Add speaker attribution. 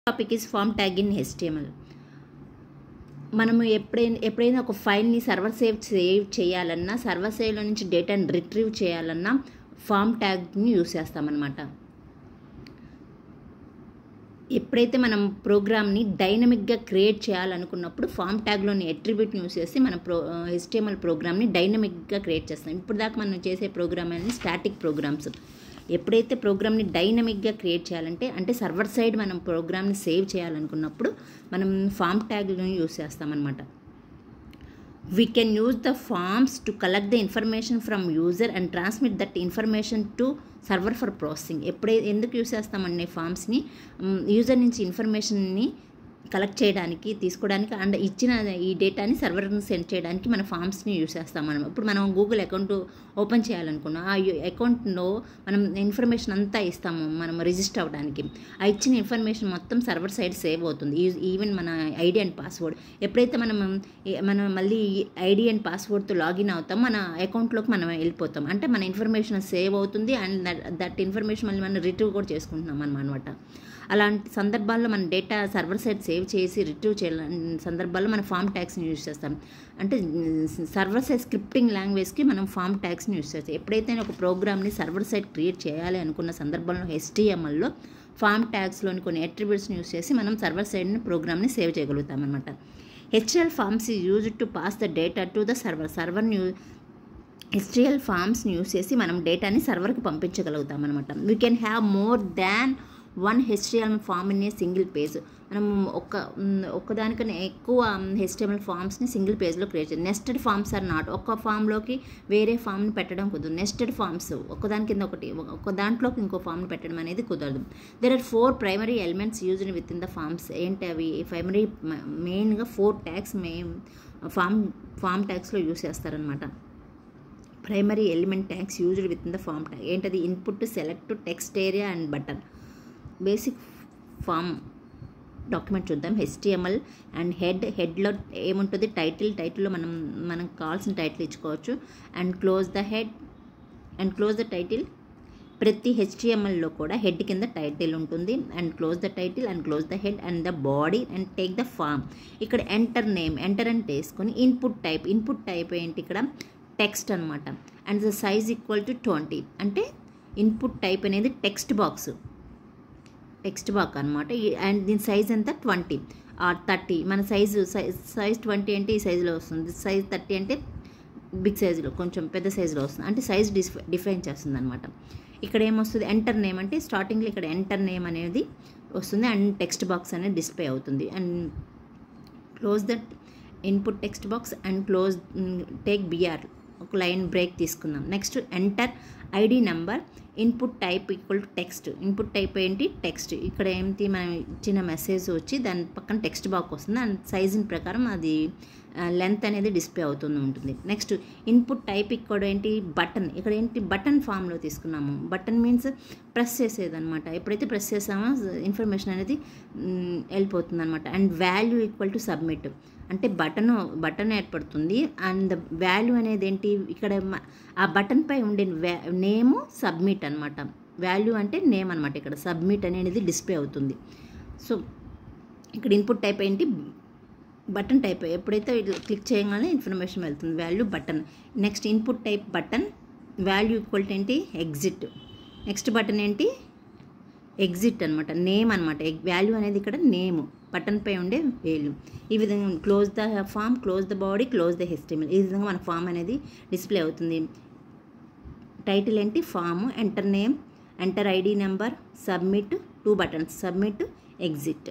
Speaker 1: Topic is form tag in HTML. మనము ఎప్పుడైనా ఒక ఫైల్ని సర్వర్ సేవ్ చేయాలన్నా, సర్వర్ సేవ్లో నుంచి డేటాని రిట్రీవ్ చేయాలన్నా ఫామ్ ట్యాగ్ని యూస్ చేస్తామన్నమాట. ఎప్పుడైతే మనం ప్రోగ్రామ్ని డైనమిక్గా క్రియేట్ చేయాలనుకున్నప్పుడు ఫామ్ ట్యాగ్లోని అట్రిబ్యూట్ని యూస్ చేసి మన HTML ప్రోగ్రామ్ని డైనమిక్గా క్రియేట్ చేస్తాం. ఇప్పుడు దాకా మనం చేసే ప్రోగ్రామ్ అనేది స్టాటిక్ ప్రోగ్రామ్స్. ఎప్పుడైతే ప్రోగ్రామ్ని డైనమిక్గా క్రియేట్ చేయాలంటే అంటే సర్వర్ సైడ్ మనం ప్రోగ్రామ్ని సేవ్ చేయాలనుకున్నప్పుడు మనం ఫామ్ ట్యాగ్లను యూస్ చేస్తామన్నమాట. We can use the forms to collect the information from user and transmit that information to server for processing. ఎందుకు యూస్ చేస్తామండి ఫామ్స్ని? యూజర్ నుంచి ఇన్ఫర్మేషన్ని కలెక్ట్ చేయడానికి, తీసుకోవడానికి అండ్ ఇచ్చిన ఈ డేటాని సర్వర్ని సెండ్ చేయడానికి మన ఫామ్స్ని యూస్ చేస్తాం. ఇప్పుడు మనం గూగుల్ అకౌంట్ ఓపెన్ చేయాలనుకున్నాం, ఆ అకౌంట్లో మనం ఇన్ఫర్మేషన్ అంతా ఇస్తాము మనం రిజిస్టర్ అవ్వడానికి. ఆ ఇచ్చిన ఇన్ఫర్మేషన్ మొత్తం సర్వర్ సైడ్ సేవ్ అవుతుంది, ఈవెన్ మన ఐడి అండ్ పాస్వర్డ్. ఎప్పుడైతే మనం మళ్ళీ ఐడి అండ్ పాస్వర్డ్తో లాగిన్ అవుతాం, మన అకౌంట్లోకి మనం వెళ్ళిపోతాం. అంటే మన ఇన్ఫర్మేషన్ సేవ్ అవుతుంది అండ్ దట్ ఇన్ఫర్మేషన్ మళ్ళీ మనం రిట్రీవ్ కూడా చేసుకుంటున్నాం అనమాట. అలాంటి సందర్భాల్లో మన డేటా సర్వర్ సైడ్ సేవ్ చేసి రిట్రీవ్ చేయాలని సందర్భాల్లో మనం ఫామ్ ట్యాగ్స్ని యూజ్ చేస్తాం. అంటే సర్వర్ సైడ్ స్క్రిప్టింగ్ లాంగ్వేజ్కి మనం ఫామ్ ట్యాగ్స్ని యూజ్ చేస్తాం. ఎప్పుడైతే ఒక ప్రోగ్రామ్ని సర్వర్ సైడ్ క్రియేట్ చేయాలి అనుకున్న సందర్భంలో HTMLలో ఫామ్ ట్యాగ్స్లోని కొన్ని అట్రిబ్యూట్స్ని యూజ్ చేసి మనం సర్వర్ సైడ్ని ప్రోగ్రామ్ని సేవ్ చేయగలుగుతాం అనమాట. HTML forms is used to pass the data to the సర్వర్ని HTML ఫార్మ్స్ని యూజ్ చేసి మనం డేటాని సర్వర్కి పంపించగలుగుతాం అనమాట. We can have more than one HTML form in a single page. మనం ఒక్కదానికన్నా ఎక్కువ HTML ఫామ్స్ని సింగిల్ పేజ్లో క్రియేట్ చేయాలి. Nested forms are not. ఒక్క ఫామ్లోకి వేరే ఫామ్ని పెట్టడం కుదరదు. నెస్టెడ్ ఫామ్స్ ఒకదాని కింద ఒకటి, ఒక దాంట్లోకి ఇంకో ఫామ్ని పెట్టడం అనేది కుదరదు. There are 4 primary elements used within the forms. ఏంటి అవి? ప్రైమరీ మెయిన్గా 4 ట్యాగ్స్ ఫామ్ ట్యాగ్స్లో యూజ్ చేస్తారనమాట. Primary element tags used within the form tag ఏంటది? Input, select, text area and button. Basic form document చూద్దాం. HTML and హెడ్లో ఏముంటుంది? టైటిల్లో మనం కావాల్సిన టైటిల్ ఇచ్చుకోవచ్చు. And close the head and close the title. ప్రతి HTMLలో కూడా హెడ్ కింద టైటిల్ ఉంటుంది. And close the title and close the head and the body and take the form. ఇక్కడ ఎంటర్ అంటే వేసుకొని ఇన్పుట్ టైప్ ఏంటి? ఇక్కడ టెక్స్ట్ అనమాట. And the size equal to 20. అంటే ఇన్పుట్ టైప్ అనేది టెక్స్ట్ బాక్స్ అనమాట. అండ్ దీని సైజ్ ఎంత? 20 ఆర్ 30. మన సైజ్ 20 అంటే ఈ సైజులో వస్తుంది. సైజ్ 30 అంటే బిగ్ సైజులో, కొంచెం పెద్ద సైజులో వస్తుంది. అంటే సైజ్ డిఫైన్ చేస్తుంది అనమాట. ఇక్కడ ఏమొస్తుంది? ఎంటర్ నేమ్ అంటే స్టార్టింగ్లో ఇక్కడ ఎంటర్ నేమ్ అనేది వస్తుంది అండ్ టెక్స్ట్ బాక్స్ అనేది డిస్ప్లే అవుతుంది. And close that input text box and take BR, ఒక లైన్ బ్రేక్ తీసుకుందాం. Next enter ID number, input type equal to text. Input type ఏంటి? టెక్స్ట్. ఇక్కడ ఏంటి? మనం ఇచ్చిన మెసేజ్ వచ్చి దాని పక్కన టెక్స్ట్ బాక్స్ వస్తుంది అండ్ సైజుని ప్రకారం అది లెంత్ అనేది డిస్ప్లే ఉంటుంది. నెక్స్ట్ ఇన్పుట్ టైప్ ఇక్కడ ఏంటి? బటన్. ఇక్కడ ఏంటి? బటన్ ఫామ్లో తీసుకున్నాము. బటన్ మీన్స్ ప్రెస్ చేసేదనమాట. ఎప్పుడైతే ప్రెస్ చేసామో ఇన్ఫర్మేషన్ అనేది వెళ్ళిపోతుంది అనమాట. And value equal to submit. అంటే బటన్ ఏర్పడుతుంది అండ్ వాల్యూ అనేది ఏంటి? ఇక్కడ ఆ బటన్ పై ఉండే నేము సబ్మిట్ అనమాట. వాల్యూ అంటే నేమ్ అనమాట. ఇక్కడ సబ్మిట్ అనేది డిస్ప్లే అవుతుంది. సో ఇక్కడ ఇన్పుట్ టైప్ ఏంటి? Button type. ఎప్పుడైతే క్లిక్ చేయగానే ఇన్ఫర్మేషన్ వెళ్తుంది. Value button. Next input type button, value equal to ఏంటి? ఎగ్జిట్. నెక్స్ట్ బటన్ ఏంటి? ఎగ్జిట్ అనమాట. నేమ్ అనమాట. వాల్యూ అనేది ఇక్కడ నేమ్, బటన్ పై ఉండే వాల్యూ. ఈ విధంగా close the form, close the body, close the HTML. ఈ విధంగా మన ఫామ్ అనేది డిస్ప్లే అవుతుంది. టైటిల్ ఏంటి? Form. Enter name, enter ID number, submit, 2 buttons, submit, exit.